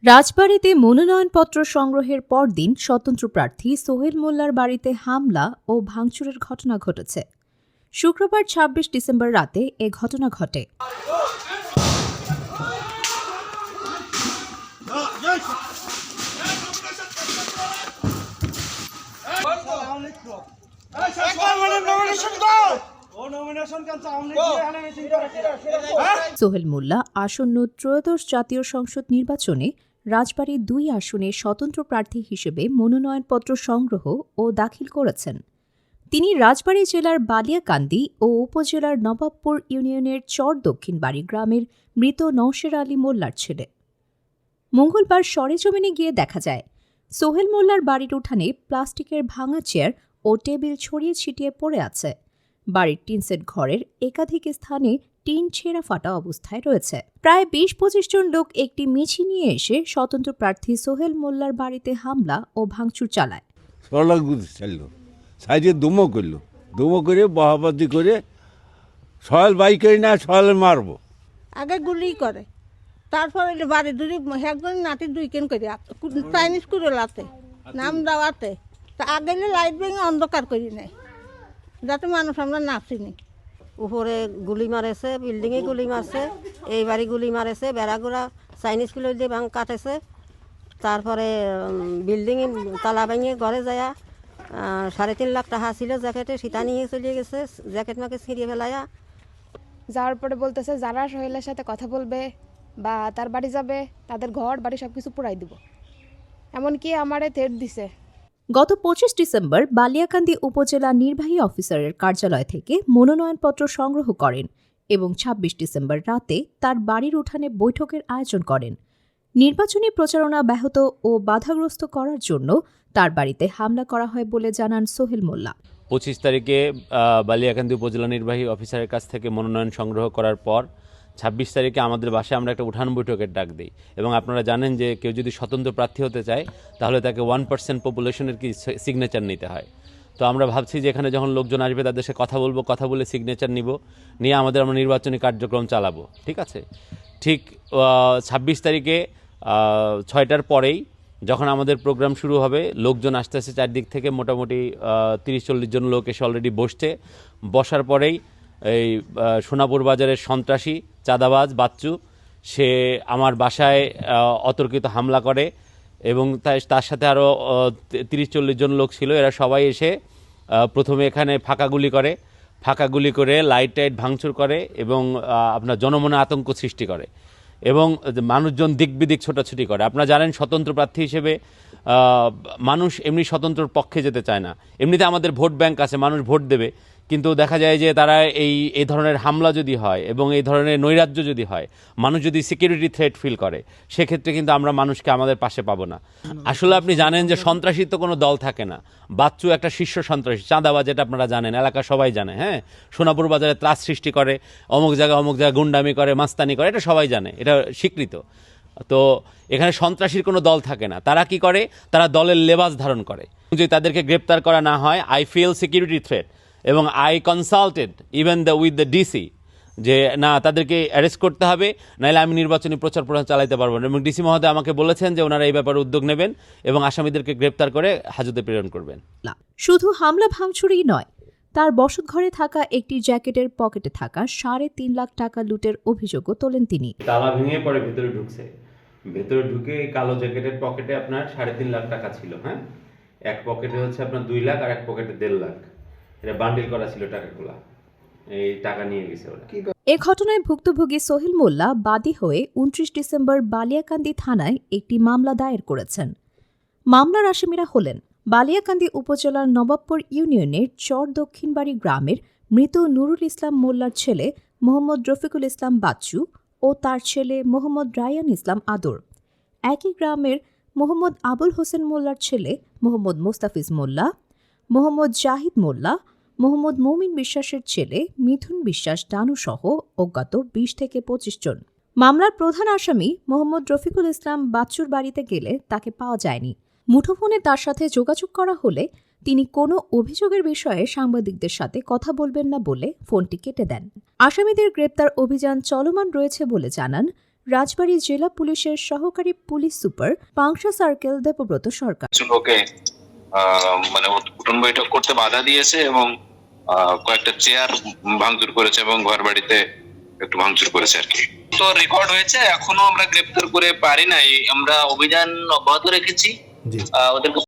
রাজবাড়ীতে মনোনয়নপত্র সংগ্রহের পরদিন স্বতন্ত্র প্রার্থী সোহেল মোল্লার বাড়িতে হামলা ও ভাঙচুরের ঘটনা ঘটেছে। শুক্রবার ২৬ ডিসেম্বর রাতে এ ঘটনা ঘটে। সোহেল মোল্লা আসন্ন ত্রয়োদশ জাতীয় সংসদ নির্বাচনে রাজবাড়ী ২ আসনে স্বতন্ত্র প্রার্থী হিসেবে মনোনয়নপত্র সংগ্রহ ও দাখিল করেছেন। তিনি রাজবাড়ী জেলার বালিয়াকান্দি ও উপজেলার নবাবপুর ইউনিয়নের চর দক্ষিণ বাড়ি গ্রামের মৃত নওশের আলী মোল্লার ছেলে। মঙ্গলবার সরেজমিনে গিয়ে দেখা যায়, সোহেল মোল্লার বাড়ির উঠানে প্লাস্টিকের ভাঙা চেয়ার ও টেবিল ছড়িয়ে ছিটিয়ে পড়ে আছে। বাড়ির টিনসেট ঘরের একাধিক স্থানে টিন ছেঁড়া ফাটা অবস্থায় রয়েছে। প্রায় ২০-২৫ জন লোক একটি মিছিল নিয়ে এসে স্বতন্ত্র প্রার্থী সোহেল মোল্লার বাড়িতে হামলা ও ভাঙচুর চালায়। সাইডে দুমো করলো, দুমো করে বহাবাদি করে সয়াল বাইকে না সয়াল মারবো। আগে গুলি করে, তারপরে বাড়ি দুই একজন নাতি দুই কেন করে চাইনিজ করে লাতে নাম দেওয়াতে তা আগে লাইট ভেঙে অন্ধকার করি নেয় যাতে মানুষ আমরা না চিনি। উপরে গুলি মারেছে, বিল্ডিংয়ে গুলি মারছে, এই বাড়ি গুলি মারেছে, বেড়াগুড়া চাইনিজ গুলো দিয়ে ভাঙ কাটেছে। তারপরে বিল্ডিংয়ে তালা ভেঙে ঘরে যায় ৩.৫ লাখ টাকা ছিল জ্যাকেটে, সেটা নিয়ে চলে গেছে, জ্যাকেট মাকে ছিঁড়িয়ে ফেলাইয়া। যাওয়ার পরে বলতেছে যারা সোহেলের সাথে কথা বলবে বা তার বাড়ি যাবে তাদের ঘর বাড়ি সব কিছু পুরাই দিব, এমনকি আমারে থ্রেট দিছে। গত ২৫ ডিসেম্বর বালিয়াকান্দি উপজেলা নির্বাহী অফিসারের কার্যালয় থেকে মনোনয়নপত্র সংগ্রহ করেন এবং ২৬ ডিসেম্বর রাতে তার বাড়ির উঠানে বৈঠকের আয়োজন করেন। নির্বাচনী প্রচারণা ব্যাহত ও বাধাগ্রস্ত করার জন্য তার বাড়িতে হামলা করা হয় বলে জানান সোহেল মোল্লা। ২৫ তারিখে বালিয়াকান্দি উপজেলা নির্বাহী অফিসারের কাছ থেকে মনোনয়ন সংগ্রহ করার পর ২৬ তারিখে আমাদের বাসায় আমরা একটা উঠান বৈঠকের ডাক দিই এবং আপনারা জানেন যে কেউ যদি স্বতন্ত্র প্রার্থী হতে চায় তাহলে তাকে 1% পপুলেশনের কি সিগনেচার নিতে হয়। তো আমরা ভাবছি যে এখানে যখন লোকজন আসবে তাদের সাথে কথা বলবো, কথা বলে সিগনেচার নিয়ে আমরা নির্বাচনী কার্যক্রম চালাবো। ঠিক আছে, ঠিক ২৬ তারিখে ৬টার পরেই যখন আমাদের প্রোগ্রাম শুরু হবে, লোকজন আস্তে আস্তে চারদিক থেকে মোটামুটি ৩০-৪০ জন লোক এসে অলরেডি বসার পরেই এই সোনাপুর বাজারের সন্ত্রাসী চাঁদাবাজ বাচ্চু সে আমার বাসায় অতর্কিত হামলা করে এবং তার সাথে আরও ৩০-৪০ জন লোক ছিল। এরা সবাই এসে প্রথমে এখানে ফাঁকা গুলি করে লাইট ভাঙচুর করে এবং আপনার জনমনে আতঙ্ক সৃষ্টি করে এবং মানুষজন দিক বিদিক ছোটাছুটি করে। আপনারা জানেন স্বতন্ত্র প্রার্থী হিসেবে মানুষ এমনি স্বতন্ত্রর পক্ষে যেতে চায় না। এমনিতে আমাদের ভোট ব্যাংক আছে, মানুষ ভোট দেবে, কিন্তু দেখা যায় যে তারা এই ধরনের হামলা যদি হয় এবং এই ধরনের নৈরাজ্য যদি হয়, মানুষ যদি সিকিউরিটি থ্রেট ফিল করে, সেক্ষেত্রে কিন্তু আমরা মানুষকে আমাদের পাশে পাবো না। আসলে আপনি জানেন যে সন্ত্রাসী তো কোনো দল থাকে না। বাচ্চু একটা শীর্ষ সন্ত্রাসী, চাঁদাবাজ, এটা আপনারা জানেন, এলাকা সবাই জানে। হ্যাঁ, সোনাপুর বাজারে ত্রাস সৃষ্টি করে, অমুক জায়গায় গুন্ডামি করে, মাস্তানি করে, এটা সবাই জানে, এটা স্বীকৃত। তো এখানে সন্ত্রাসীর কোনো দল থাকে না। তারা কি করে? তারা দলের লেবাস ধারণ করে। যদি তাদেরকে গ্রেপ্তার করা না হয়, আই ফিল সিকিউরিটি থ্রেট এবং I consulted even with the DC যে না, তাদেরকে অ্যারেস্ট করতে হবে, নাহলে আমি নির্বাচনী প্রচার চালাইতে পারবো না। এবং ডিসি মহোদয় আমাকে বলেছেন যে ওনারা এই ব্যাপারে উদ্যোগ নেবেন এবং আসামিদেরকে গ্রেপ্তার করে হাজতে প্রেরণ করবেন। শুধু হামলা ভাঙচুরই নয়, তার বসতঘরে থাকা একটি জ্যাকেটের পকেটে থাকা ৩.৫ লাখ টাকা লুটের অভিযোগও তোলেন তিনি। তালা ভেঙে পরে ভেতরে ঢুকে কালো জ্যাকেটের পকেটে আপনার ৩.৫ লাখ টাকা ছিল। হ্যাঁ, এক পকেটে হচ্ছে আপনার ২ লাখ আর এক পকেটে ১.৫ লাখ। এটা বান্ডিল করা ছিল টাকাগুলা, এই টাকা নিয়ে গেছে ওরা। এ ঘটনায় ভুক্তভোগী সোহেল মোল্লা বাদী হয়ে ২৯ ডিসেম্বর বালিয়াকান্দি থানায় একটি মামলা দায়ের করেছেন। মামলার আসামিরা হলেন বালিয়াকান্দি উপজেলার নবাবপুর ইউনিয়নের চর দক্ষিণ বাড়ি গ্রামের মৃত নুরুল ইসলাম মোল্লার ছেলে মোহাম্মদ রফিকুল ইসলাম বাচ্চু ও তার ছেলে মোহাম্মদ রায়ান ইসলাম আদর, একই গ্রামের মোহাম্মদ আবুল হোসেন মোল্লার ছেলে মোহাম্মদ মোস্তাফিজ মোল্লা, মোহাম্মদ জাহিদ মোল্লা, মোহাম্মদ মমিন বিশ্বাসের ছেলে মিথুন বিশ্বাস ডানু সহ অজ্ঞাত ২০ থেকে ২৫ জন। মামলার প্রধান আসামি মোহাম্মদ রফিকুল ইসলাম বাচ্চুর বাড়িতে গেলে তাকে পাওয়া যায়নি। মুঠোফোনে তার সাথে যোগাযোগ করা হলে তিনি কোনো অভিযোগের বিষয়ে সাংবাদিকদের সাথে কথা বলবেন না বলে ফোনটি কেটে দেন। আসামিদের গ্রেপ্তার অভিযান চলমান রয়েছে বলে জানান রাজবাড়ী জেলা পুলিশের সহকারী police super Pangsha circle Debabrata Sarkar. কিছু লোকে মানে উঠোন বৈঠক করতে বাধা দিয়েছে এবং কয়েকটা চেয়ার ভাঙচুর করেছে এবং ঘর বাড়িতে একটু ভাঙচুর করেছে আর কি। তো রেকর্ড হয়েছে, এখনো আমরা গ্রেপ্তার করে পারি নাই, আমরা অভিযান অব্যাহত রেখেছি, ওদেরকে